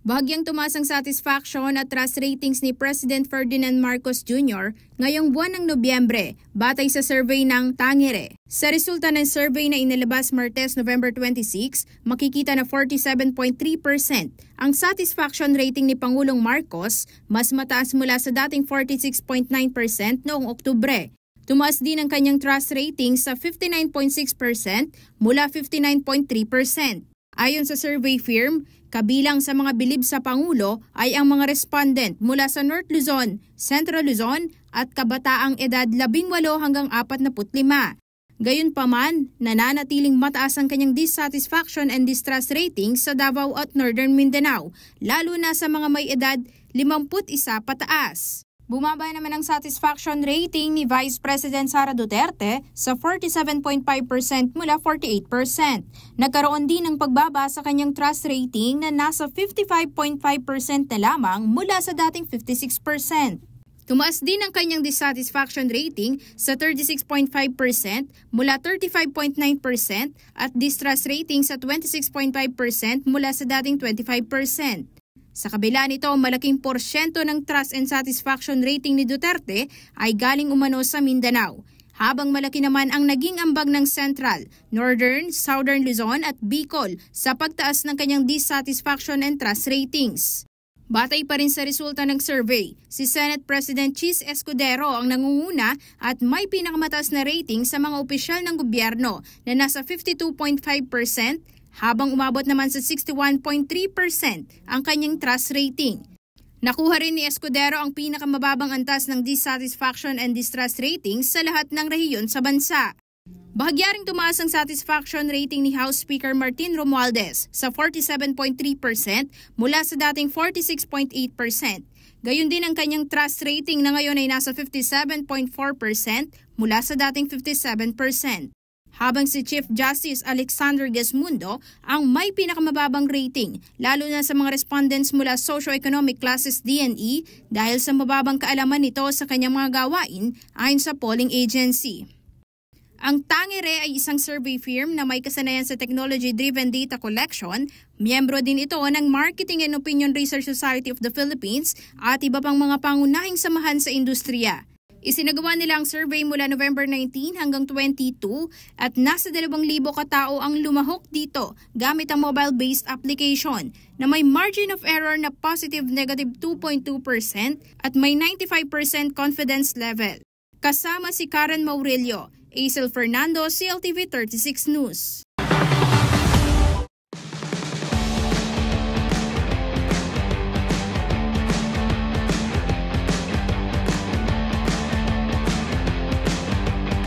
Bahagyang tumaas ang satisfaction at trust ratings ni President Ferdinand Marcos Jr. ngayong buwan ng Nobyembre batay sa survey ng Tangere. Sa resulta ng survey na inilabas Martes, November 26, makikita na 47.3% ang satisfaction rating ni Pangulong Marcos, mas mataas mula sa dating 46.9% noong Oktubre. Tumaas din ang kanyang trust rating sa 59.6% mula 59.3%. Ayon sa survey firm, kabilang sa mga bilib sa Pangulo ay ang mga respondent mula sa North Luzon, Central Luzon at kabataang edad 18 hanggang 45. Gayunpaman, nananatiling mataas ang kanyang dissatisfaction and distrust rating sa Davao at Northern Mindanao, lalo na sa mga may edad 51 pataas. Bumaba naman ang satisfaction rating ni Vice President Sara Duterte sa 47.5% mula 48%. Nagkaroon din ng pagbaba sa kanyang trust rating na nasa 55.5% na lamang mula sa dating 56%. Tumaas din ang kanyang dissatisfaction rating sa 36.5% mula 35.9% at distrust rating sa 26.5% mula sa dating 25%. Sa kabila nito, malaking porsyento ng trust and satisfaction rating ni Duterte ay galing umano sa Mindanao, habang malaki naman ang naging ambag ng Central, Northern, Southern Luzon at Bicol sa pagtaas ng kanyang dissatisfaction and trust ratings. Batay pa rin sa resulta ng survey, si Senate President Chis Escudero ang nangunguna at may pinakamataas na rating sa mga opisyal ng gobyerno na nasa 52.5%, habang umabot naman sa 61.3% ang kanyang trust rating. Nakuha rin ni Escudero ang pinakamababang antas ng dissatisfaction and distrust rating sa lahat ng rehiyon sa bansa. Bahagya ring tumaas ang satisfaction rating ni House Speaker Martin Romualdez sa 47.3% mula sa dating 46.8%. Gayon din ang kanyang trust rating na ngayon ay nasa 57.4% mula sa dating 57%. Habang si Chief Justice Alexander Gesmundo ang may pinakamababang rating, lalo na sa mga respondents mula Socio-Economic Classes DNE dahil sa mababang kaalaman nito sa kanyang mga gawain ayon sa polling agency. Ang Tangere ay isang survey firm na may kasanayan sa technology-driven data collection. Miyembro din ito ng Marketing and Opinion Research Society of the Philippines at iba pang mga pangunahing samahan sa industriya. Isinagawa nila ang survey mula November 19 hanggang 22 at nasa 2,000 katao ang lumahok dito gamit ang mobile-based application na may margin of error na positive-negative 2.2% at may 95% confidence level. Kasama si Karen Maurilio, Acel Fernando, CLTV 36 News.